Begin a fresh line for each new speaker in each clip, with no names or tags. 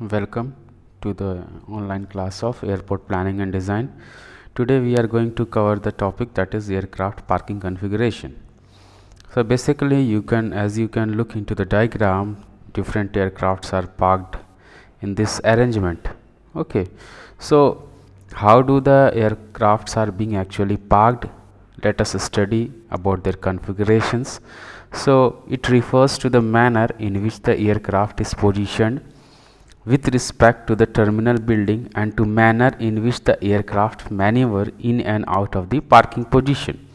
Welcome to the online class of airport planning and design. Today we are going to cover the topic that is aircraft parking configuration. So basically as you can look into the diagram, different aircrafts are parked in this arrangement. Okay, so how do the aircrafts are being actually parked? Let us study about their configurations. So it refers to the manner in which the aircraft is positioned with respect to the terminal building and to manner in which the aircraft maneuver in and out of the parking position.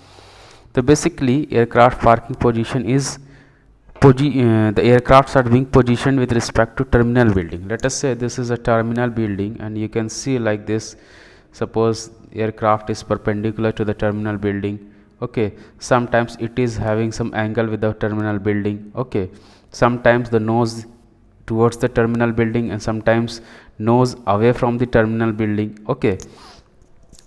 So basically aircraft parking position is the aircrafts are being positioned with respect to terminal building. Let us say this is a terminal building and you can see like this. Suppose aircraft is perpendicular to the terminal building. Okay, sometimes it is having some angle with the terminal building. Okay, sometimes the nose towards the terminal building and sometimes nose away from the terminal building. Okay,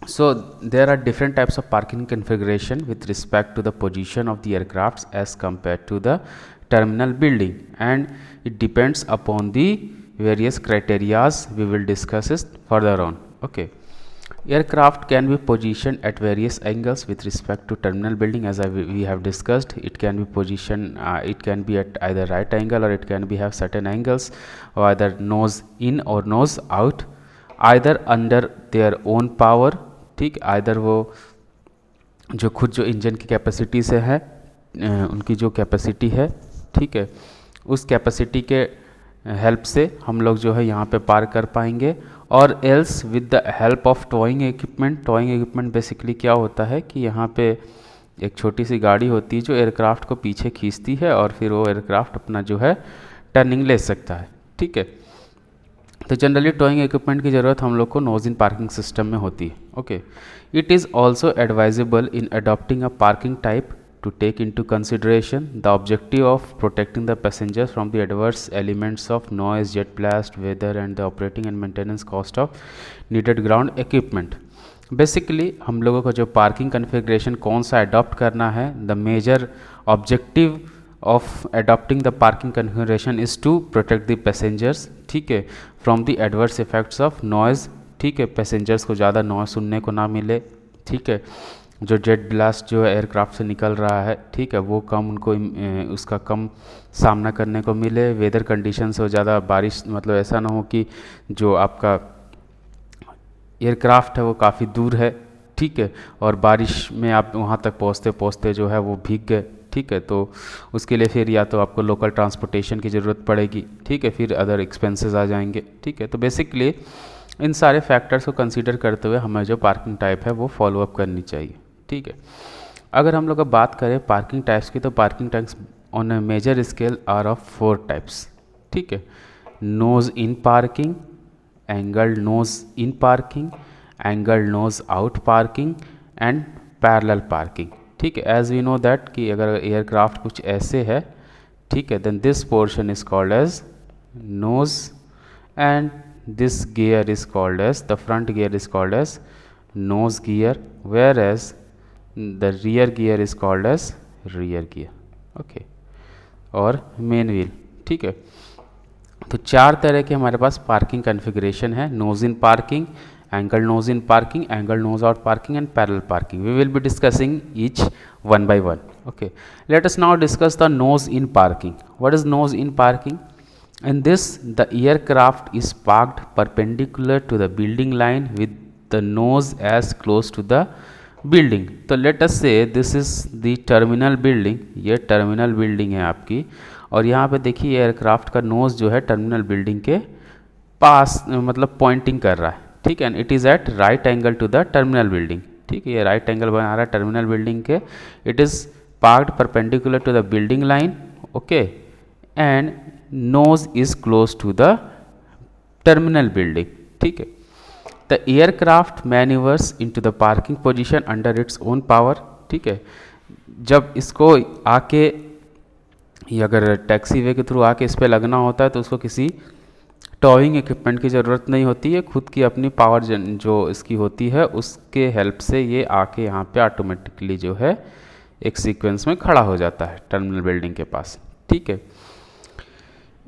so there are different types of parking configuration with respect to the position of the aircrafts as compared to the terminal building, and it depends upon the various criterias. We will discuss it further on. Okay, aircraft can be positioned at various angles with respect to terminal building, as we have discussed. It can be positioned, it can be at either right angle or it can be have certain angles, or either nose in or nose out, either under their own power. ठीक, either वो जो खुद जो engine की capacity से है, उनकी जो कैपेसिटी है, ठीक है, उस कैपेसिटी के हेल्प से हम लोग जो है यहाँ पे पार कर पाएंगे, और else with the help of toing equipment. Toing equipment basically क्या होता है कि यहाँ पे एक छोटी सी गाड़ी होती है जो एयरक्राफ्ट को पीछे खींचती है और फिर वो एयरक्राफ्ट अपना जो है टर्निंग ले सकता है. ठीक है, तो जनरली टॉइंग इक्विपमेंट की ज़रूरत हम लोग को नोज इन पार्किंग सिस्टम में होती है. Okay, it is also advisable in adopting a parking type to take into consideration the objective of protecting the passengers from the adverse elements of noise, jet blast, weather and the operating and maintenance cost of needed ground equipment. Basically हम लोगों को जो parking configuration कौन सा adopt करना है, the major objective of adopting the parking configuration is to protect the passengers, ठीक है, from the adverse effects of noise. ठीक है, पैसेंजर्स को ज़्यादा नॉइज सुनने को ना मिले. ठीक है, जो जेट ब्लास्ट जो है एयरक्राफ्ट से निकल रहा है, ठीक है, वो कम उनको उसका कम सामना करने को मिले. वेदर कंडीशन से ज़्यादा बारिश, मतलब ऐसा ना हो कि जो आपका एयरक्राफ्ट है वो काफ़ी दूर है, ठीक है, और बारिश में आप वहाँ तक पहुँचते पहुँचते जो है वो भीग गए. ठीक है, तो उसके लिए फिर या तो आपको लोकल ट्रांसपोर्टेशन की ज़रूरत पड़ेगी. ठीक है, फिर अदर एक्सपेंसेस आ जाएंगे. ठीक है, तो बेसिकली इन सारे फैक्टर्स को कंसीडर करते हुए हमें जो पार्किंग टाइप है वो फॉलोअप करनी चाहिए. ठीक है, अगर हम लोग अब बात करें पार्किंग टाइप्स की, तो parking types on a major scale are of 4 types. ठीक है, nose in parking, angle nose in parking, angle nose out parking and parallel parking. ठीक है, एज वी नो दैट कि अगर एयरक्राफ्ट कुछ ऐसे है, ठीक है, then this portion is called as nose and this gear is called as, the front gear is called as nose gear, whereas the rear gear is called as rear gear. Okay, और main wheel. ठीक है, तो 4 तरह के हमारे पास parking configuration है: nose in parking, angle nose in parking, angle nose out parking and parallel parking. We will be discussing each one by one. Okay, let us now discuss the nose in parking. What is nose in parking? In this, the aircraft is parked perpendicular to the building line with the nose as close to the building. तो let us say this is the terminal building. ये terminal building है आपकी, और यहाँ पे देखिए aircraft का knows जो है टर्मिनल बिल्डिंग के पास, मतलब पॉइंटिंग कर रहा है. ठीक है, and it is at right angle to the terminal building. ठीक है, ये राइट एंगल बना रहा है टर्मिनल बिल्डिंग के. It is parked perpendicular to the building line. Okay, and nose is close to the terminal building. ठीक है, the aircraft maneuvers into the parking position under its own power. ठीक है, जब इसको आके, अगर टैक्सी वे के थ्रू आके इस पर लगना होता है तो उसको किसी टॉइंग इक्विपमेंट की ज़रूरत नहीं होती है. खुद की अपनी पावर जो इसकी होती है उसके हेल्प से ये आके यहाँ पे ऑटोमेटिकली जो है एक सीक्वेंस में खड़ा हो जाता है टर्मिनल बिल्डिंग के पास. ठीक है,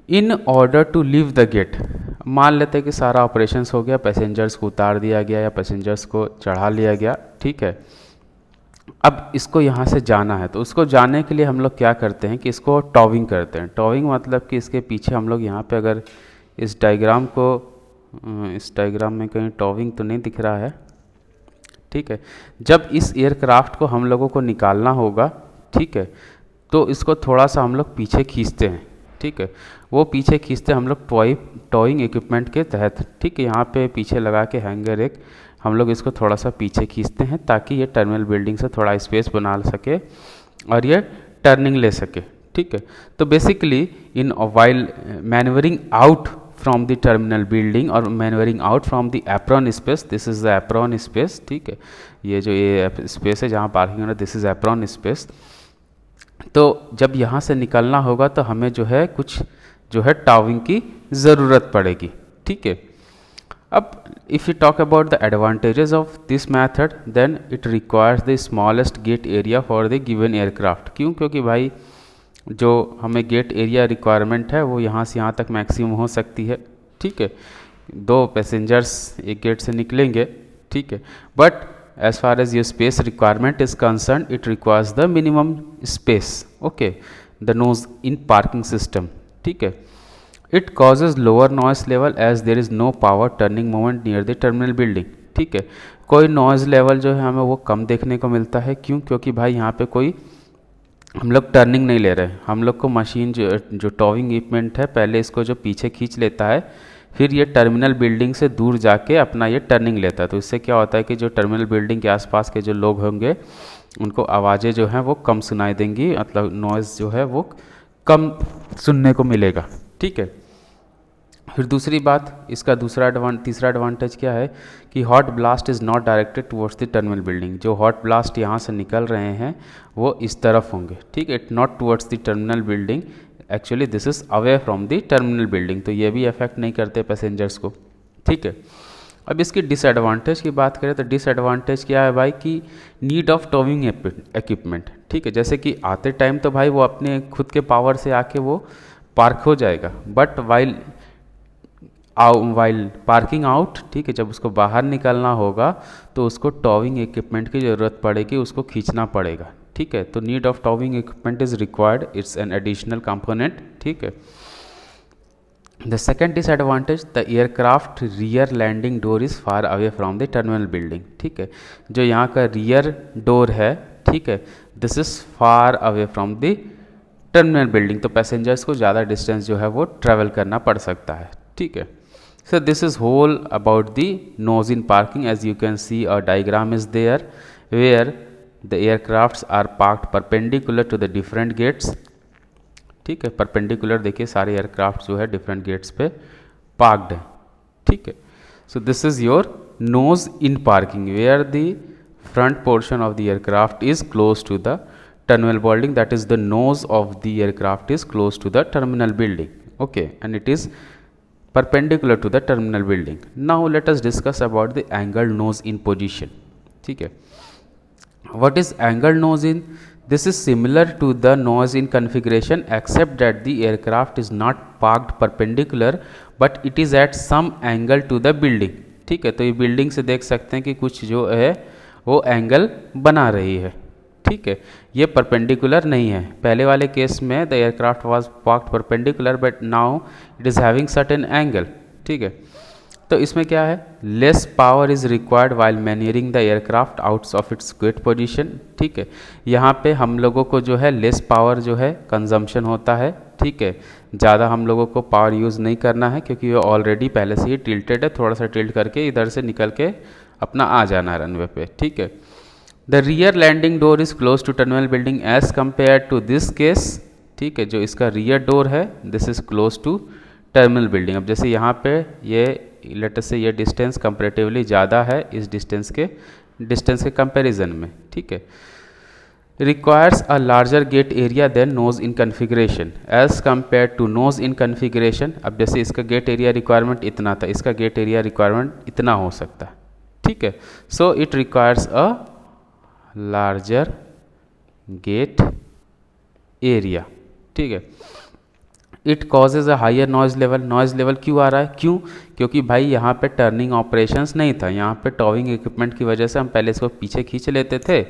in order to leave the gate, मान लेते हैं कि सारा ऑपरेशंस हो गया, पैसेंजर्स को उतार दिया गया या पैसेंजर्स को चढ़ा लिया गया, ठीक है। अब इसको यहाँ से जाना है, तो उसको जाने के लिए हम लोग क्या करते हैं कि इसको टॉविंग करते हैं। टॉविंग मतलब कि इसके पीछे हम लोग यहाँ पे अगर इस डायग्राम को, इस डायग्राम में कहीं टॉविंग तो नहीं दिख रहा है, ठीक है। जब इस एयरक्राफ्ट को हम लोगों को निकालना होगा, ठीक है, तो इसको थोड़ा सा हम लोग पीछे खींचते हैं, ठीक है। वो पीछे खींचते हम लोग टॉइंग इक्विपमेंट के तहत, ठीक है। यहाँ पे पीछे लगा के हैंगर एक हम लोग इसको थोड़ा सा पीछे खींचते हैं ताकि ये टर्मिनल बिल्डिंग से थोड़ा स्पेस बना सके और ये टर्निंग ले सके, ठीक है। तो basically in while manoeuvring out from the terminal building और manoeuvring out from the apron space, this is the apron space, ठीक है। ये जो ये स्पेस है जहाँ पार्किंग है, दिस इज एप्रॉन स्पेस। तो जब यहाँ से निकलना होगा तो हमें जो है कुछ जो है टॉविंग की ज़रूरत पड़ेगी, ठीक है। अब if you talk about the advantages of this method, then it requires the smallest gate area for the given aircraft. क्यों? क्योंकि भाई जो हमें गेट एरिया रिक्वायरमेंट है वो यहाँ से यहाँ तक मैक्सिमम हो सकती है, ठीक है। 2 पैसेंजर्स एक गेट से निकलेंगे, ठीक है। But as far as your space requirement is concerned, it requires the minimum space, okay, the nose in parking system, ठीक है। it causes lower noise level as there is no power turning moment near the terminal building, ठीक है। कोई noise level जो है हमें वो कम देखने को मिलता है। क्यों? क्योंकि भाई यहाँ पे कोई हम लोग टर्निंग नहीं ले रहे हैं। हम लोग को मशीन जो टॉविंग इक्विपमेंट है पहले इसको जो पीछे खींच लेता है, फिर ये टर्मिनल बिल्डिंग से दूर जाके अपना ये टर्निंग लेता है। तो इससे क्या होता है कि जो टर्मिनल बिल्डिंग के आसपास के जो लोग होंगे उनको आवाज़ें जो हैं वो कम सुनाई देंगी, मतलब नॉइज़ जो है वो कम सुनने को मिलेगा, ठीक है। फिर दूसरी बात, इसका तीसरा एडवांटेज क्या है कि hot blast is not directed towards the terminal building. जो हॉट ब्लास्ट यहाँ से निकल रहे हैं वो इस तरफ होंगे, ठीक है, not towards the terminal building, actually this is away from the terminal building. तो ये भी अफेक्ट नहीं करते पैसेंजर्स को, ठीक है। अब इसकी डिसएडवांटेज की बात करें तो डिसएडवांटेज क्या है भाई कि नीड ऑफ टॉविंग इक्विपमेंट, ठीक है। जैसे कि आते टाइम तो भाई वो अपने खुद के पावर से आके वो पार्क हो जाएगा, बट वाइल पार्किंग आउट, ठीक है, जब उसको बाहर निकलना होगा तो उसको टॉविंग इक्विपमेंट की ज़रूरत पड़ेगी, उसको खींचना पड़ेगा, ठीक है। तो need of towing equipment is required, it's an additional component, ठीक है। The second disadvantage, the aircraft rear landing door is far away from the terminal building, ठीक है। जो यहाँ का रियर डोर है, ठीक है, this is far away from the terminal building. तो पैसेंजर्स को ज़्यादा डिस्टेंस जो है वो ट्रैवल करना पड़ सकता है, ठीक है। So this is whole about the nose in parking. As you can see, a diagram is there where the aircrafts are parked perpendicular to the different gates, ठीक है। परपेंडिकुलर देखिए सारे एयरक्राफ्ट जो है डिफरेंट गेट्स पे parked है, ठीक है। So this is your nose in parking where the front portion of the aircraft is close to the terminal building, that is the nose of the aircraft is close to the terminal building, okay, and it is perpendicular to the terminal building. Now let us discuss about the angled nose in position, ठीक है। What is angled nose in? This is similar to the nose in configuration except that the aircraft is not parked perpendicular but it is at some angle to the building, ठीक है। तो ये building से देख सकते हैं कि कुछ जो है वो एंगल बना रही है, ठीक है। ये परपेंडिकुलर नहीं है। पहले वाले केस में the aircraft was parked perpendicular but now it is having certain angle, ठीक है। तो इसमें क्या है, less power is required while manuring the aircraft outs of it's get position, ठीक है। यहाँ पे हम लोगों को जो है लेस पावर जो है कंजम्पशन होता है, ठीक है। ज़्यादा हम लोगों को पावर यूज़ नहीं करना है क्योंकि ये ऑलरेडी पहले से ही टिल्टेड है, थोड़ा सा टिल्ट करके इधर से निकल के अपना आ जाना है रनवे पे, ठीक है। The rear landing door is close to terminal building as compare to this case, ठीक है। जो इसका रियर डोर है this is close to terminal building. अब जैसे यहाँ पे ये लेट अस से ये डिस्टेंस कंपैरेटिवली ज़्यादा है इस डिस्टेंस के कंपैरिजन में, ठीक है। Requires a larger gate area than nose in configuration as compare to nose in configuration. अब जैसे इसका गेट एरिया रिक्वायरमेंट इतना था, इसका गेट एरिया रिक्वायरमेंट इतना हो सकता है, ठीक है। So it requires a larger gate area, ठीक है। It causes a higher noise level. Noise level क्यों आ रहा है? क्यों? क्योंकि भाई यहाँ पे टर्निंग ऑपरेशंस नहीं था, यहाँ पे टॉविंग इक्विपमेंट की वजह से हम पहले इसको पीछे खींच लेते थे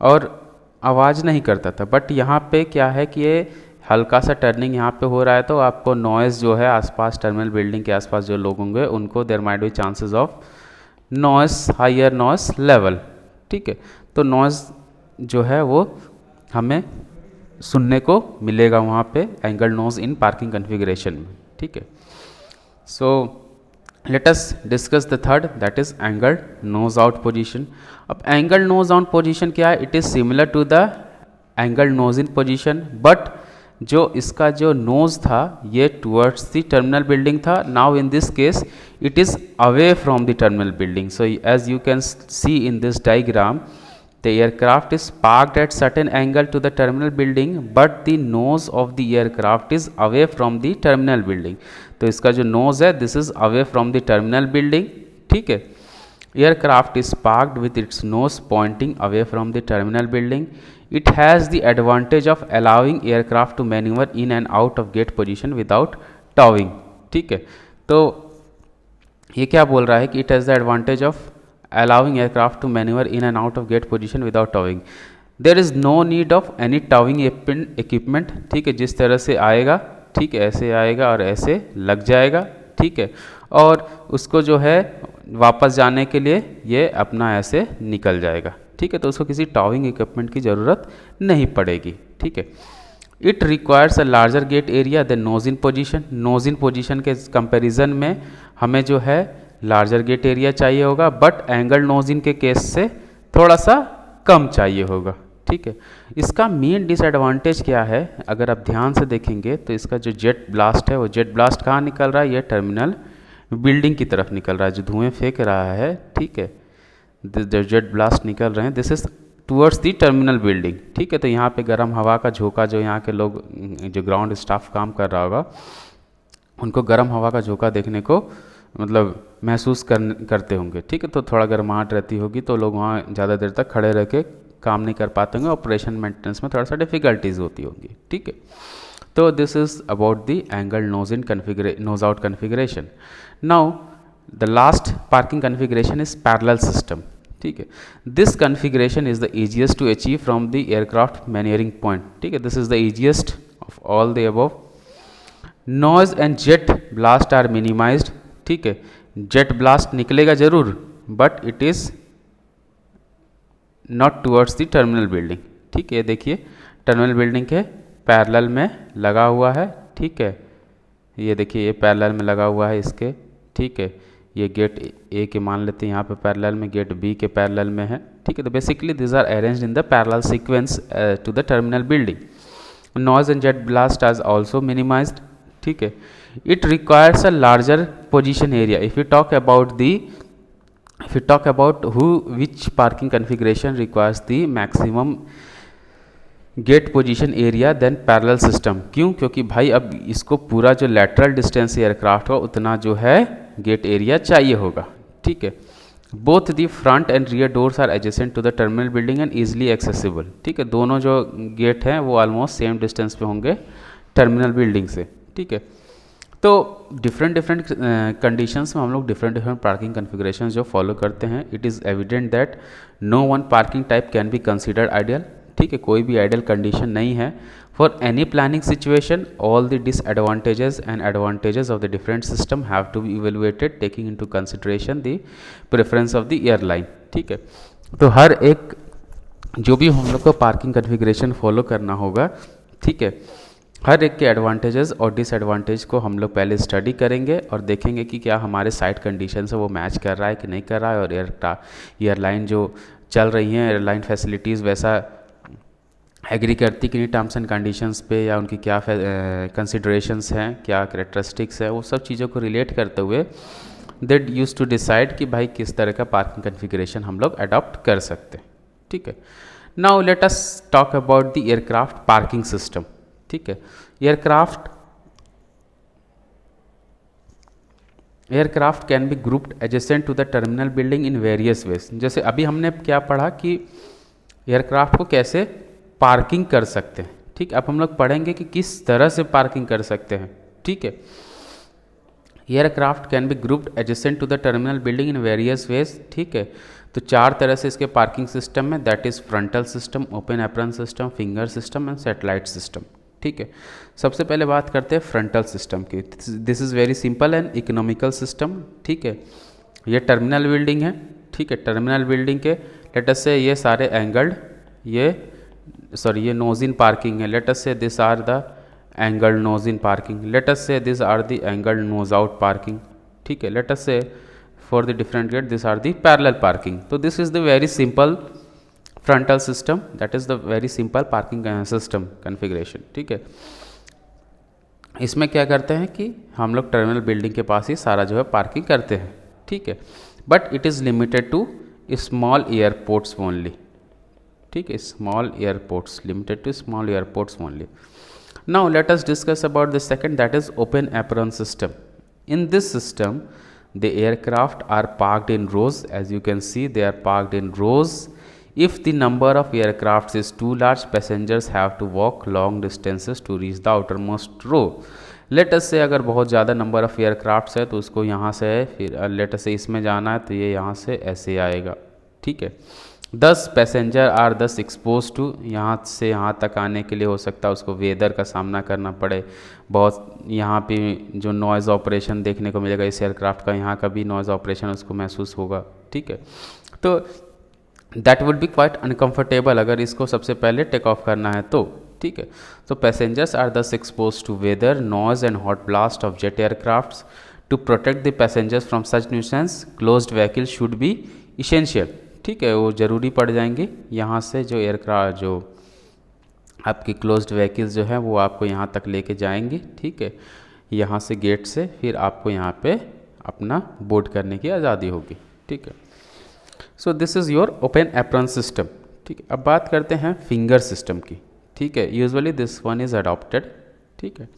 और आवाज़ नहीं करता था। बट यहाँ पे क्या है कि ये हल्का सा टर्निंग यहाँ पे हो रहा है तो आपको नॉइज़ जो है आसपास टर्मिनल बिल्डिंग के आसपास जो लोग होंगे उनको there might be chances of noise, higher noise level. ठीक है, तो नॉइज़ जो है वो हमें सुनने को मिलेगा वहाँ पे angle nose in parking configuration में। ठीक है, so let us discuss the third, that is angle nose out position. अब एंगल नोज आउट पोजीशन क्या है? It is similar to the angle nose in position, but जो इसका जो nose था ये टुवर्ड्स द टर्मिनल बिल्डिंग था। Now in this case it is away from the terminal building. So as you can see in this diagram, the aircraft is parked at certain angle to the terminal building but the nose of the aircraft is away from the terminal building। तो इसका जो nose है this is away from the terminal building। ठीक है, aircraft is parked with its nose pointing away from the terminal building। it has the advantage of allowing aircraft to maneuver in and out of gate position without towing। ठीक है, तो ये क्या बोल रहा है कि it has the advantage of allowing aircraft to maneuver in and out of gate position without towing। there is no need of any towing equipment। ठीक है, जिस तरह से आएगा, ठीक है, ऐसे आएगा और ऐसे लग जाएगा। ठीक है, और उसको जो है वापस जाने के लिए ये अपना ऐसे निकल जाएगा। ठीक है, तो उसको किसी टॉविंग इक्विपमेंट की ज़रूरत नहीं पड़ेगी। ठीक है, it requires a larger gate area than nose in position. Nose in position के कंपेरिजन में हमें जो है लार्जर गेट एरिया चाहिए होगा, बट एंगल नोज इन के केस से थोड़ा सा कम चाहिए होगा। ठीक है, इसका मेन डिसएडवांटेज क्या है? अगर आप ध्यान से देखेंगे तो इसका जो जेट ब्लास्ट है वो जेट ब्लास्ट कहाँ निकल रहा है? ये टर्मिनल बिल्डिंग की तरफ निकल रहा है, जो धुएं फेंक रहा है। ठीक है, जो जेट ब्लास्ट निकल रहे हैं this is towards the terminal building. ठीक है, तो यहाँ पे गर्म हवा का झोंका, जो यहाँ के लोग जो ग्राउंड स्टाफ काम कर रहा होगा उनको गर्म हवा का झोंका देखने को मतलब महसूस करते होंगे। ठीक है, तो थोड़ा गर्माहट रहती होगी तो लोग वहाँ ज़्यादा देर तक खड़े रह के काम नहीं कर पाते होंगे, ऑपरेशन मेंटेनेंस में थोड़ा सा डिफिकल्टीज होती होंगी। ठीक है, तो this is about the angle nose in nose out configuration. Now the last parking configuration is parallel system. ठीक है, this configuration is the easiest to achieve from the aircraft manoeuvring point. ठीक है, this is the easiest of all the above. Noise and jet blast are minimised. ठीक है, jet blast निकलेगा जरूर but it is not towards the terminal building. ठीक है, देखिए terminal building के पैरेलल में लगा हुआ है। ठीक है, ये देखिए ये पैरेलल में लगा हुआ है इसके। ठीक है, ये गेट ए के मान लेते हैं यहाँ पे पैरेलल में, गेट बी के पैरेलल में है। ठीक है, तो basically this are arranged in the parallel sequence to the terminal building. Noise and jet blast are also minimised. ठीक है, it requires a larger position area। if you talk about which parking configuration requires the maximum gate position area then parallel system। क्यों? क्योंकि भाई अब इसको पूरा जो lateral distance aircraft हो उतना जो है गेट एरिया चाहिए होगा। ठीक है, both the front and rear doors are adjacent to the terminal building and easily accessible। ठीक है, दोनों जो गेट हैं वो ऑलमोस्ट सेम डिस्टेंस पे होंगे टर्मिनल बिल्डिंग से। ठीक है, तो डिफरेंट कंडीशंस में हम लोग डिफरेंट पार्किंग कॉन्फ़िगरेशन जो फॉलो करते हैं। It is evident that no one parking type can be considered ideal. ठीक है, कोई भी आइडियल कंडीशन नहीं है। For any planning situation all the disadvantages and advantages of the different system have to be evaluated taking into consideration the preference of the airline. ठीक है, तो हर एक जो भी हम लोग को पार्किंग कॉन्फ़िगरेशन फॉलो करना होगा, ठीक है, हर एक के एडवांटेजेस और डिसएडवांटेज को हम लोग पहले स्टडी करेंगे और देखेंगे कि क्या हमारे साइट कंडीशन से वो मैच कर रहा है कि नहीं कर रहा है, और एयरलाइन जो चल रही हैं एयरलाइन फैसिलिटीज़ वैसा एग्री करती कि नहीं टर्म्स एंड कंडीशंस पे, या उनकी क्या कंसिडरेशंस हैं, क्या कैरेक्टरिस्टिक्स है, वो सब चीज़ों को रिलेट करते हुए दैट यूज टू डिसाइड कि भाई किस तरह का पार्किंग कॉन्फ़िगरेशन हम लोग अडॉप्ट कर सकते हैं। ठीक है, now let us talk about the aircraft parking system. ठीक है, aircraft can be grouped adjacent to the terminal building in various ways. जैसे अभी हमने क्या पढ़ा कि एयरक्राफ्ट को कैसे पार्किंग कर सकते हैं। ठीक, अब हम लोग पढ़ेंगे कि किस तरह से पार्किंग कर सकते हैं। ठीक है, aircraft can be grouped adjacent to the terminal building in various ways. ठीक है, तो 4 तरह से इसके पार्किंग सिस्टम है, that is frontal system, open apron system, finger system and satellite system. ठीक है, सबसे पहले बात करते हैं फ्रंटल सिस्टम की। This is very simple and economical system. ठीक है, ये टर्मिनल बिल्डिंग है। ठीक है, टर्मिनल बिल्डिंग के लेट अस से ये सारे एंगल्ड, ये नोज इन पार्किंग है। Let us say this are the angled nose in parking, let us say this are the angled nose out parking. ठीक है, लेट अस से for the different gate these are the parallel parking. So this is the very simple frontal system, that is the very simple parking system configuration. ठीक है, इसमें क्या करते हैं कि हम लोग टर्मिनल बिल्डिंग के पास ही सारा जो है पार्किंग करते हैं। ठीक है, but it is limited to small airports only. ठीक है, small airports, limited to small airports only. Now let us discuss about the second, that is open apron system. In this system, the aircraft are parked in rows. As you can see, they are parked in rows. If the number of aircrafts is too large, passengers have to walk long distances to reach the outermost row. Let us say अगर बहुत ज़्यादा number of aircrafts है तो उसको यहाँ से फिर let us से इसमें जाना है तो ये यहाँ से ऐसे आएगा। ठीक है, 10 पैसेंजर आर 10 एक्सपोज टू, यहाँ से यहाँ तक आने के लिए हो सकता है उसको वेदर का सामना करना पड़े, बहुत यहाँ पे जो नॉइज़ ऑपरेशन देखने को मिलेगा इस एयरक्राफ्ट का, यहाँ का भी नॉइज़ ऑपरेशन उसको महसूस होगा। ठीक है, तो that would be quite uncomfortable अगर इसको सबसे पहले टेक ऑफ करना है तो। ठीक है, तो passengers are thus expose to weather, noise and hot blast of jet aircrafts. To protect the passengers from such nuisance, closed vehicle should be essential. ठीक है, वो ज़रूरी पड़ जाएंगे। यहाँ से जो एयरक्राफ्ट जो आपकी क्लोज्ड व्हीकल्स जो है वो आपको यहाँ तक लेके जाएंगे। ठीक है, यहाँ से गेट से फिर आपको यहाँ पे अपना बोर्ड करने की आज़ादी होगी। ठीक है, so this is your open apron system. ठीक है, अब बात करते हैं फिंगर सिस्टम की। ठीक है, usually this one is adopted. ठीक है,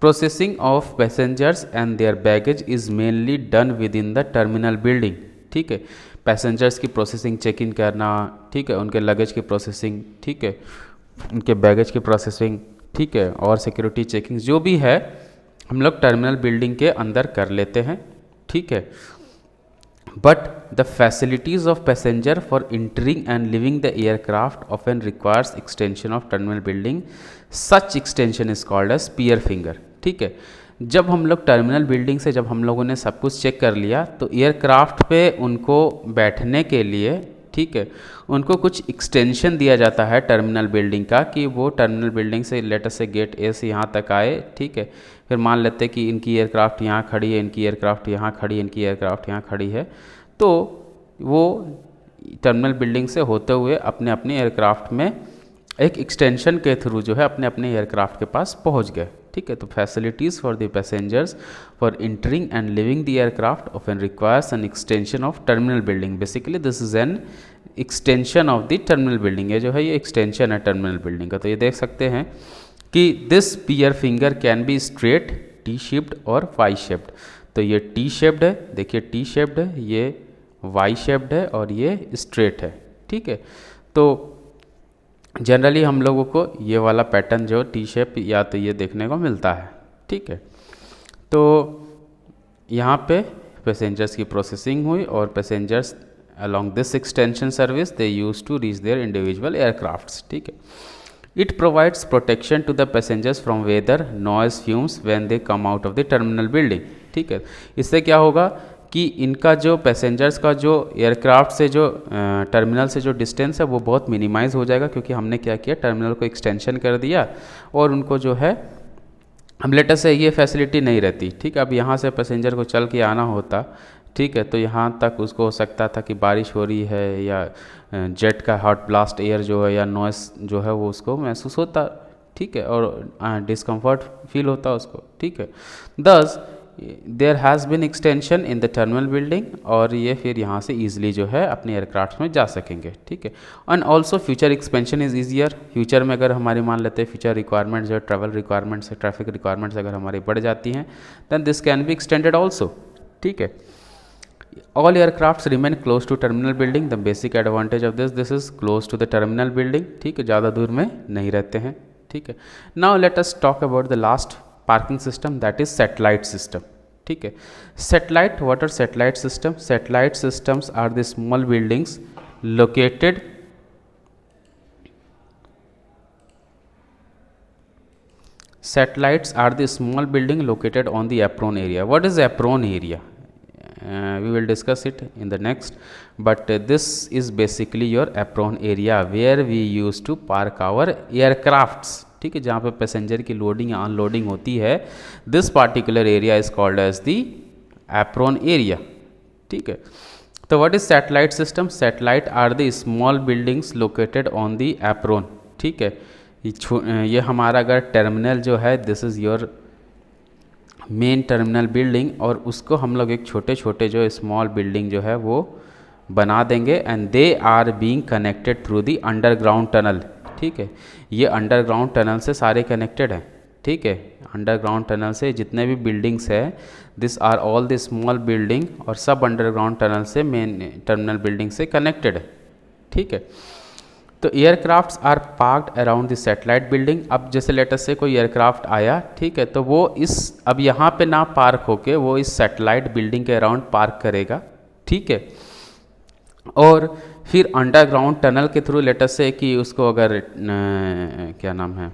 processing of passengers and their baggage is mainly done within the terminal building. ठीक है, पैसेंजर्स की प्रोसेसिंग, चेक इन करना, ठीक है, उनके लगेज की प्रोसेसिंग, ठीक है, उनके बैगेज की प्रोसेसिंग, ठीक है, और सिक्योरिटी चेकिंग जो भी है हम लोग टर्मिनल बिल्डिंग के अंदर कर लेते हैं। ठीक है, but the facilities of passenger for entering and leaving the aircraft often requires extension of terminal building, such extension is called as pier finger. ठीक है, जब हम लोग टर्मिनल बिल्डिंग से जब हम लोगों ने सब कुछ चेक कर लिया तो एयरक्राफ्ट पे उनको बैठने के लिए, ठीक है, उनको कुछ एक्सटेंशन दिया जाता है टर्मिनल बिल्डिंग का कि वो टर्मिनल बिल्डिंग से लेट अस से गेट ए से यहाँ तक आए। ठीक है, फिर मान लेते हैं कि इनकी एयरक्राफ्ट यहाँ खड़ी है, इनकी एयरक्राफ्ट यहाँ खड़ी है, इनकी एयरक्राफ्ट यहाँ खड़ी है, तो वो टर्मिनल बिल्डिंग से होते हुए अपने अपने एयरक्राफ्ट में एक एक्सटेंशन के थ्रू जो है अपने अपने एयरक्राफ्ट के पास पहुँच गए। ठीक है, तो facilities for the passengers for entering and leaving the aircraft often requires an extension of terminal building. Basically this is an extension of the terminal building. ये जो है ये एक्सटेंशन है टर्मिनल बिल्डिंग का। तो ये देख सकते हैं कि this pier finger can be straight, T shaped और वाई शेप्ड। तो ये टी शेप्ड है, देखिए टी शेप्ड है, ये वाई शेप्ड है और ये स्ट्रेट है। ठीक है, तो जनरली हम लोगों को ये वाला पैटर्न जो टी शेप या तो ये देखने को मिलता है। ठीक है, तो यहाँ पे पैसेंजर्स की प्रोसेसिंग हुई और passengers along this extension service they used to reach their individual aircrafts. ठीक है, it provides protection to the passengers from weather, noise, fumes when they come out of the terminal building. ठीक है, इससे क्या होगा कि इनका जो पैसेंजर्स का जो एयरक्राफ्ट से जो टर्मिनल से जो डिस्टेंस है वो बहुत मिनिमाइज़ हो जाएगा, क्योंकि हमने क्या किया, टर्मिनल को एक्सटेंशन कर दिया और उनको जो है हम लेटर से ये फैसिलिटी नहीं रहती। ठीक है, अब यहाँ से पैसेंजर को चल के आना होता, ठीक है, तो यहाँ तक उसको हो सकता था कि बारिश हो रही है या जेट का हॉट ब्लास्ट एयर जो है या नॉइस जो है वो उसको महसूस होता। ठीक है, और डिस्कम्फर्ट फील होता उसको। ठीक है, thus there has been extension in the terminal building, और ये फिर यहाँ से ईजिली जो है अपने एयरक्राफ्ट में जा सकेंगे। ठीक है, and also future expansion is easier. Future में अगर हमारी मान लेते हैं फ्यूचर रिक्वायरमेंट्स जो ट्रैवल रिक्वायरमेंट्स है, ट्रैफिक रिक्वायरमेंट्स अगर हमारी बढ़ जाती हैं, then this can be extended also. ठीक है, All aircrafts remain close to terminal building. The basic advantage of this is close to the terminal building. ठीक है, ज़्यादा दूर में नहीं रहते हैं. ठीक है. Now let us talk about the last parking system, that is satellite system. ठीक है. Satellite, what are satellite systems? Satellite systems are the small buildings located Satellites are the small building located on the apron area. What is apron area? We will discuss it in the next, but this is basically your apron area where we used to park our aircrafts. ठीक है, जहाँ पे passenger की loading या unloading होती है. This particular area is called as the apron area. ठीक है. तो what is satellite system? Satellite are the small buildings located on the apron. ठीक है. ये हमारा अगर टर्मिनल जो है, this is your main terminal building, और उसको हम लोग एक छोटे छोटे जो स्मॉल बिल्डिंग जो है वो बना देंगे, and they are being connected through the underground tunnel. ठीक है. ये अंडरग्राउंड टनल से सारे कनेक्टेड हैं. ठीक है. अंडरग्राउंड टनल से जितने भी बिल्डिंग्स है, this are all the small building, और सब अंडरग्राउंड टनल से मेन टर्मिनल बिल्डिंग से कनेक्टेड है. ठीक है. तो aircrafts are parked around the satellite building. अब जैसे लेटेस्ट से कोई एयरक्राफ्ट आया, ठीक है, तो वो अब यहाँ पे ना पार्क होके वो इस सैटेलाइट बिल्डिंग के अराउंड पार्क करेगा. ठीक है. और फिर अंडरग्राउंड टनल के थ्रू लेटेस्ट से कि उसको अगर क्या नाम है,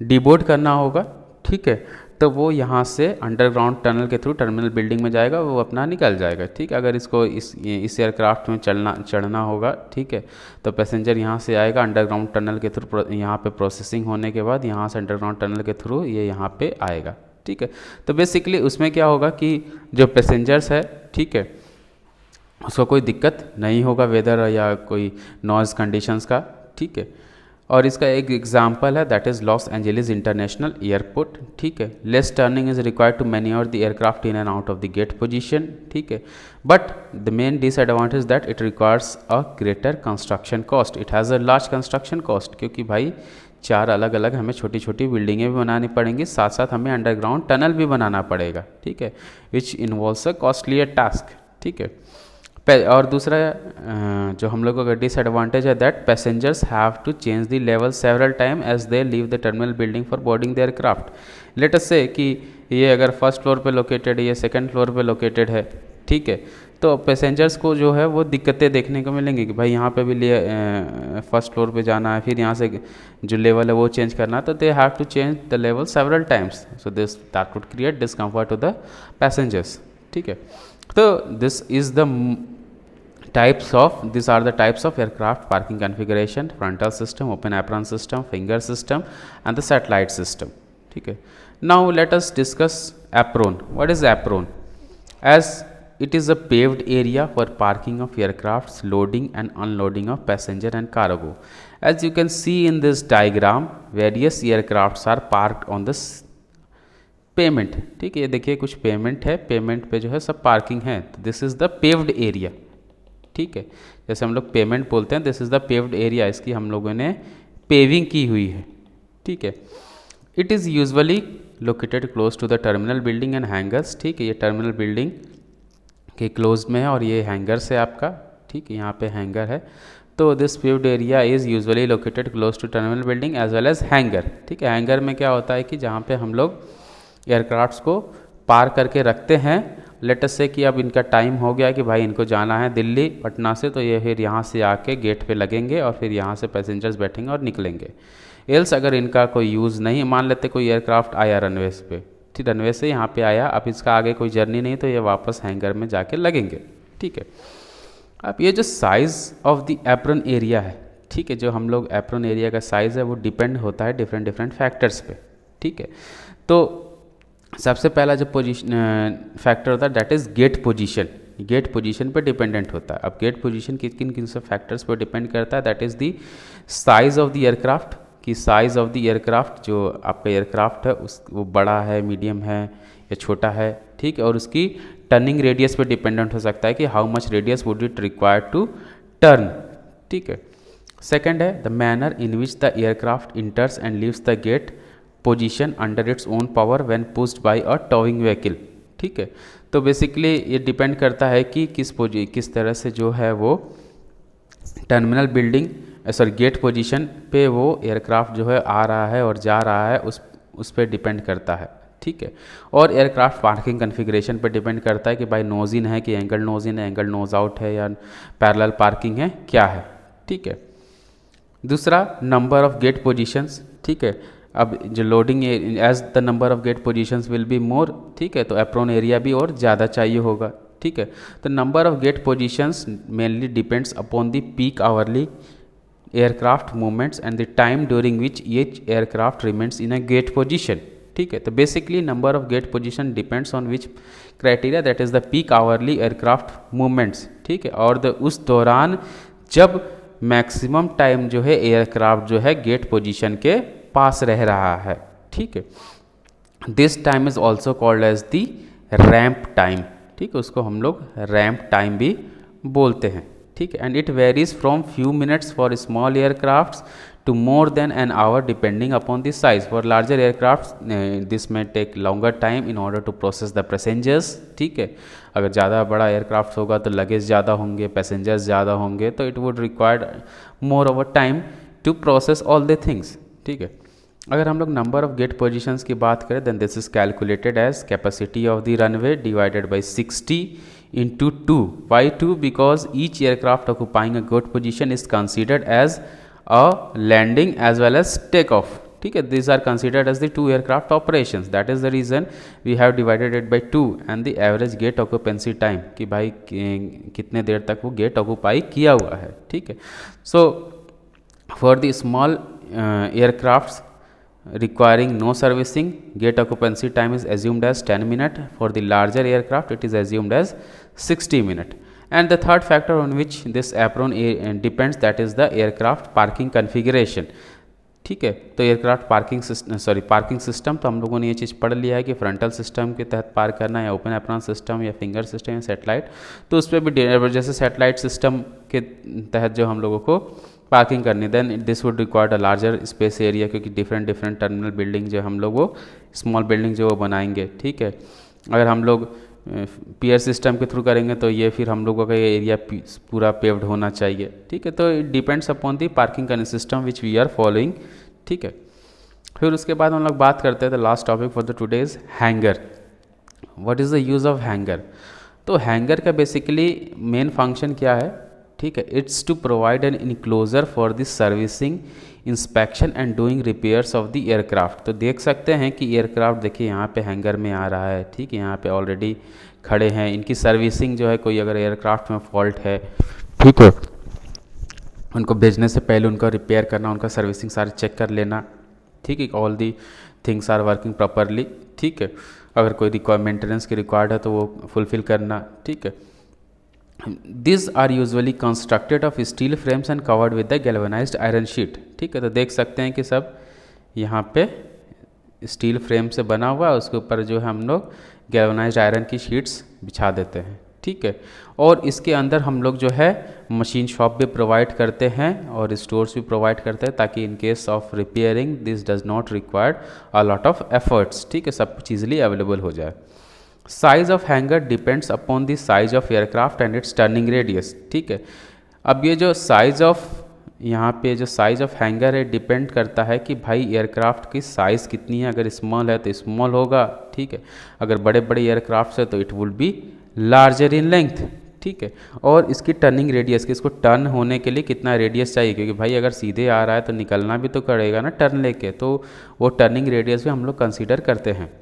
डिबोर्ड करना होगा. ठीक है. तो वो यहाँ से अंडरग्राउंड टनल के थ्रू टर्मिनल बिल्डिंग में जाएगा, वो अपना निकल जाएगा. ठीक है. अगर इसको इस एयरक्राफ्ट में चढ़ना होगा, ठीक है, तो पैसेंजर यहाँ से आएगा अंडरग्राउंड टनल के थ्रू, यहाँ पे प्रोसेसिंग होने के बाद यहाँ से अंडरग्राउंड टनल के थ्रू ये यहाँ पे आएगा. ठीक है. तो बेसिकली उसमें क्या होगा कि जो पैसेंजर्स है, ठीक है, उसको कोई दिक्कत नहीं होगा वेदर या कोई नॉइज़ कंडीशंस का. ठीक है. और इसका एक एग्जांपल है, that is Los Angeles international airport. ठीक है. Less turning is required to manoeuvre the aircraft in and out of the gate position. ठीक है. But the main disadvantage that it requires a greater construction cost. It has a large construction cost, क्योंकि भाई 4 अलग अलग हमें छोटी छोटी बिल्डिंगें भी बनानी पड़ेंगी, साथ साथ हमें अंडरग्राउंड टनल भी बनाना पड़ेगा. ठीक है. Which involves a costlier task. ठीक है. और दूसरा जो हम लोगों का डिसएडवांटेज है, that passengers have to change the level several time as they leave the terminal building for boarding the aircraft. Let us say कि ये अगर फर्स्ट फ्लोर पे लोकेटेड है, ये सेकंड फ्लोर पे लोकेटेड है. ठीक है. तो पैसेंजर्स को जो है वो दिक्कतें देखने को मिलेंगी कि भाई यहाँ पे भी फर्स्ट फ्लोर पे जाना है, फिर यहाँ से जो लेवल है वो चेंज करना है, तो they have to change the level several times. So that would create discomfort to the passengers. ठीक है. तो these are the types of aircraft parking configuration: frontal system, open apron system, finger system, and the satellite system. ठीक है. Now let us discuss apron. What is apron? As it is a paved area for parking of aircrafts, loading and unloading of passenger and cargo. As you can see in this diagram, various aircrafts are parked on this payment. ठीक है. ये देखिए कुछ payment है, payment पे जो है सब पार्किंग है. तो this is the paved area. ठीक है. जैसे हम लोग पेमेंट बोलते हैं, this is the paved area, इसकी हम लोगों ने पेविंग की हुई है. ठीक है. It is usually located close to the terminal building and hangars. ठीक है. ये टर्मिनल बिल्डिंग के क्लोज में है और ये हैंगर्स है आपका. ठीक है. यहाँ पे हैंगर है. तो this paved area is usually located close to terminal building as well as hangar. ठीक है. हैंगर में क्या होता है कि जहाँ पे हम लोग एयरक्राफ्ट्स को पार करके रखते हैं. लेट अस से कि अब इनका टाइम हो गया कि भाई इनको जाना है दिल्ली पटना से, तो ये फिर यहाँ से आके गेट पे लगेंगे और फिर यहाँ से पैसेंजर्स बैठेंगे और निकलेंगे. एल्स अगर इनका कोई यूज़ नहीं, मान लेते कोई एयरक्राफ्ट आया रनवे पे, ठीक, रनवे से यहाँ पे आया, अब इसका आगे कोई जर्नी नहीं, तो ये वापस हैंगर में जाके लगेंगे. ठीक है. अब ये जो size of the apron area है, ठीक है, जो हम लोग एप्रन एरिया का साइज़ है वो डिपेंड होता है डिफरेंट फैक्टर्स पे. ठीक है. तो सबसे पहला जो पोजीशन फैक्टर होता है, that is gate position. Gate position पे डिपेंडेंट होता है. अब गेट पोजीशन किन किन से फैक्टर्स पे डिपेंड करता है, that is the size of the aircraft. की साइज़ ऑफ द एयरक्राफ्ट, जो आपका एयरक्राफ्ट है वो बड़ा है, मीडियम है या छोटा है. ठीक है. और उसकी टर्निंग रेडियस पे डिपेंडेंट हो सकता है कि how much radius would it require to turn. ठीक है. सेकेंड है the manner in which the aircraft enters and leaves the gate position under its own power when pushed by a towing vehicle. ठीक है. तो basically ये depend करता है कि किस तरह से जो है वो terminal building sorry gate position पे वो एयरक्राफ्ट जो है आ रहा है और जा रहा है, उस पर डिपेंड करता है, ठीक है। और एयरक्राफ्ट पार्किंग कॉन्फ़िगरेशन पे डिपेंड करता है कि भाई नोज इन है कि एंगल नोज इन है, एंगल नोज आउट है या पैरेलल पार्किंग है, क्या है, ठीक है। दूसरा नंबर ऑफ गेट पोजीशंस, ठीक है। अब जो loading as the number of gate positions will be more, ठीक है, तो एप्रोन एरिया भी और ज़्यादा चाहिए होगा, ठीक है। तो number of gate positions mainly depends upon the peak hourly aircraft movements and the time during which each aircraft remains in a gate position, ठीक है। तो basically number of gate position depends on which criteria, that is the peak hourly aircraft movements, ठीक है। और उस दौरान जब maximum time जो है एयरक्राफ्ट जो है गेट पोजीशन के पास रह रहा है, ठीक है। This time is also called as the ramp time, ठीक है, उसको हम लोग रैंप टाइम भी बोलते हैं, ठीक है। And it varies from few minutes for small aircrafts to more than an hour depending upon the size. For larger aircraft this may take longer time in order to process the passengers, ठीक है। अगर ज़्यादा बड़ा aircraft होगा तो luggage ज़्यादा होंगे, passengers ज़्यादा होंगे, तो it would required more over time to process all the things, ठीक है। अगर हम लोग नंबर ऑफ गेट पोजीशंस की बात करें then this is calculated as capacity of the runway divided by 60 into 2. Why 2? Because each aircraft occupying a good position is considered as a landing as well as takeoff, ठीक है। these are considered as the two aircraft operations, that is the reason we have divided it by 2 and the average gate occupancy time कि भाई कितने देर तक वो gate occupy किया हुआ है, ठीक है। so for the small aircrafts requiring no servicing, gate occupancy time is assumed as 10 minutes. For the larger aircraft it is assumed as 60 minutes. And the third factor on which this apron depends, that is the aircraft parking configuration, ठीक है। तो aircraft parking system तो हम लोगों ने ये चीज़ पढ़ लिया है कि फ्रंटल सिस्टम के तहत पार्क करना या ओपन एप्रॉन सिस्टम या फिंगर सिस्टम या सेटेलाइट, तो उस पर भी जैसे सेटेलाइट सिस्टम के तहत जो हम लोगों को पार्किंग करनी, then this would required a larger space area, क्योंकि डिफरेंट टर्मिनल बिल्डिंग जो हम लोग वो स्मॉल बिल्डिंग जो वो बनाएंगे, ठीक है। अगर हम लोग पीयर सिस्टम के थ्रू करेंगे तो ये फिर हम लोगों का ये एरिया पूरा पेव्ड होना चाहिए, ठीक है। तो it depends upon the parking system which we are following, ठीक है। फिर उसके बाद हम लोग बात करते हैं the last topic for the today's, hangar. What is the use of hangar? तो हैंगर का बेसिकली मेन फंक्शन क्या है, ठीक है, it's to provide an enclosure for the servicing, inspection and doing repairs of the aircraft. तो देख सकते हैं कि एयरक्राफ्ट देखिए यहाँ पे हैंगर में आ रहा है, ठीक है, यहाँ पे ऑलरेडी खड़े हैं, इनकी सर्विसिंग जो है, कोई अगर एयरक्राफ्ट में फॉल्ट है, ठीक है, उनको भेजने से पहले उनका रिपेयर करना, उनका सर्विसिंग सारे चेक कर लेना, ठीक है, all the things are working properly, ठीक है। अगर कोई मेंटेनेंस की रिक्वायर्ड है तो वो फुलफिल करना, ठीक है। These are usually constructed of steel frames and covered with the galvanized iron sheet, ठीक है। तो देख सकते हैं कि सब यहाँ पे स्टील फ्रेम से बना हुआ है, उसके ऊपर जो है हम लोग गैल्वनाइज्ड आयरन की शीट्स बिछा देते हैं, ठीक है। और इसके अंदर हम लोग जो है मशीन शॉप भी प्रोवाइड करते हैं और स्टोर्स भी प्रोवाइड करते हैं, ताकि in case of repairing this does not required a lot of efforts, ठीक है, सब कुछ ईजिली अवेलेबल हो जाए। Size of hanger depends upon the size of aircraft and it's turning radius, ठीक है। अब ये जो साइज ऑफ यहाँ पे जो साइज ऑफ हैंगर है डिपेंड करता है कि भाई एयरक्राफ्ट की साइज़ कितनी है। अगर स्मॉल है तो स्मॉल होगा, ठीक है, अगर बड़े बड़े एयरक्राफ्ट है तो it would be larger in length, ठीक है। और इसकी टर्निंग रेडियस, कि इसको टर्न होने के लिए कितना रेडियस चाहिए, क्योंकि भाई अगर सीधे आ रहा है तो निकलना भी तो करेगा ना टर्न लेके, तो वो टर्निंग रेडियस भी हम लोग कंसिडर करते हैं।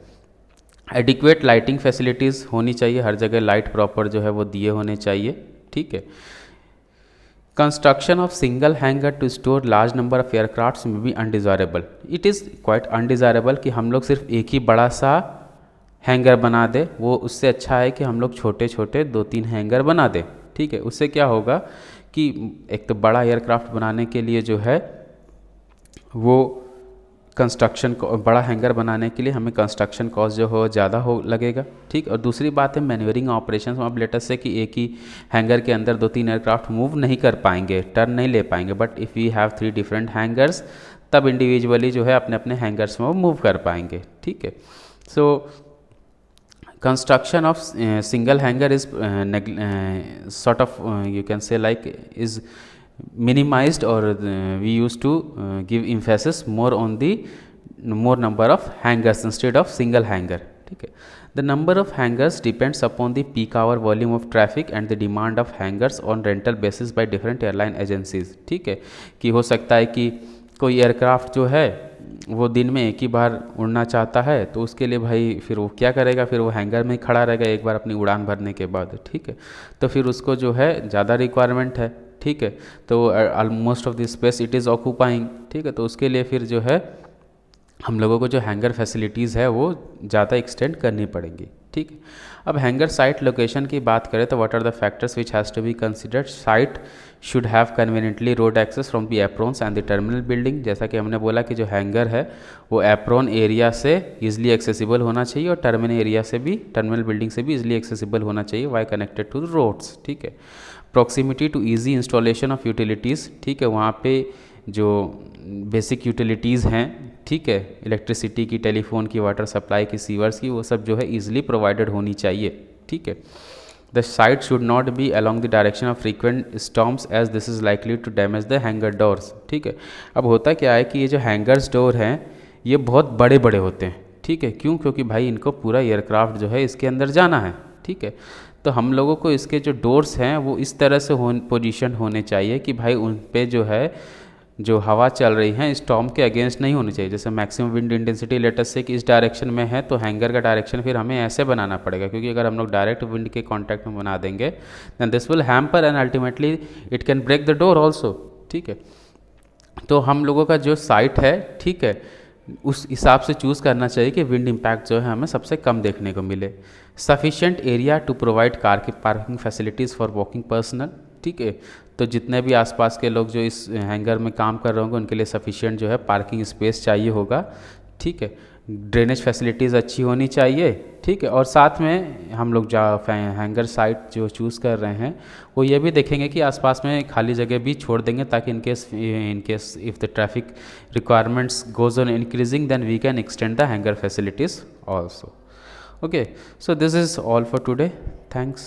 एडिक्वेट लाइटिंग फैसिलिटीज़ होनी चाहिए, हर जगह लाइट प्रॉपर जो है वो दिए होने चाहिए, ठीक है। Construction of single hangar to store large number of aircrafts में be undesirable. It is quite undesirable कि हम लोग सिर्फ एक ही बड़ा सा हैंगर बना दे, वो उससे अच्छा है कि हम लोग छोटे छोटे 2-3 हैंगर बना दें, ठीक है। उससे क्या होगा कि एक तो बड़ा एयरक्राफ्ट बनाने के लिए जो है वो कंस्ट्रक्शन को, बड़ा हैंगर बनाने के लिए हमें कंस्ट्रक्शन कॉस्ट जो हो ज़्यादा हो लगेगा, ठीक। और दूसरी बात है मैन्यूवरिंग ऑपरेशन, अब लेटेस्ट से कि एक ही हैंगर के अंदर 2-3 एयरक्राफ्ट मूव नहीं कर पाएंगे, टर्न नहीं ले पाएंगे, but if we have 3 different hangars तब इंडिविजुअली जो है अपने अपने हैंगर्स में वो मूव कर पाएंगे, ठीक है। सो construction of single hanger is sort of you can say like is minimized, or we used to give emphasis more on the more number of hangers instead of single hanger. ठीक है, the number of hangers depends upon the peak hour volume of traffic and the demand of hangers on rental basis by different airline agencies. ठीक है, कि हो सकता है कि कोई एयरक्राफ्ट जो है वो दिन में एक ही बार उड़ना चाहता है, तो उसके लिए भाई फिर वो क्या करेगा, फिर वो हैंगर में ही खड़ा रहेगा एक बार अपनी उड़ान भरने के बाद. ठीक है, तो फिर उसको जो है ज़्यादा रिक्वायरमेंट है. ठीक है, तो almost of the space it is occupying. ठीक है, तो उसके लिए फिर जो है हम लोगों को जो हैंगर फैसिलिटीज़ है वो ज़्यादा एक्सटेंड करनी पड़ेंगी. ठीक है, अब हैंगर साइट लोकेशन की बात करें तो what are the factors which has to be considered. Site should have conveniently road access from the aprons and the terminal building. जैसा कि हमने बोला कि जो हैंगर है वो एप्रॉन एरिया से ईजिली एक्सेसिबल होना चाहिए और टर्मिनल एरिया से भी, टर्मिनल बिल्डिंग से भी ईजिली एक्सेसिबल होना चाहिए via connected to the roads. ठीक है, proximity to easy installation of utilities. ठीक है, वहाँ पे जो बेसिक यूटिलिटीज़ हैं, ठीक है, इलेक्ट्रिसिटी की, टेलीफोन की, वाटर सप्लाई की, सीवर्स की, वो सब जो है ईजिली प्रोवाइडेड होनी चाहिए. ठीक है, the site should not be along the direction of frequent storms as this is likely to damage the hangar doors. ठीक है, अब होता क्या है कि ये जो हैंगर्स डोर हैं ये बहुत बड़े बड़े होते हैं. ठीक है, क्यों? क्योंकि भाई इनको पूरा एयरक्राफ्ट जो है इसके अंदर जाना है. ठीक है, तो हम लोगों को इसके जो डोर्स हैं वो इस तरह से पोजीशन होने चाहिए कि भाई उन पे जो है जो हवा चल रही है स्टॉर्म के अगेंस्ट नहीं होनी चाहिए. जैसे मैक्सिमम विंड इंटेंसिटी लेटर से कि इस डायरेक्शन में है तो हैंगर का डायरेक्शन फिर हमें ऐसे बनाना पड़ेगा, क्योंकि अगर हम लोग डायरेक्ट विंड के कांटेक्ट में बना देंगे then this will hamper and ultimately it can break the door also. ठीक है, तो हम लोगों का जो साइट है, ठीक है, उस हिसाब से चूज़ करना चाहिए कि विंड इम्पैक्ट जो है हमें सबसे कम देखने को मिले. Sufficient area to provide car की parking facilities for walking personnel. ठीक है, तो जितने भी आसपास के लोग जो इस हैंगर में काम कर रहे होंगे उनके लिए सफिशिएंट जो है पार्किंग स्पेस चाहिए होगा. ठीक है, ड्रेनेज फैसिलिटीज़ अच्छी होनी चाहिए. ठीक है, और साथ में हम लोग जो हैंगर साइट जो चूज़ कर रहे हैं वो ये भी देखेंगे कि आसपास में खाली जगह भी छोड़ देंगे ताकि in case if the traffic requirements goes on increasing then we can extend the hangar facilities also. Okay, so this is all for today. Thanks.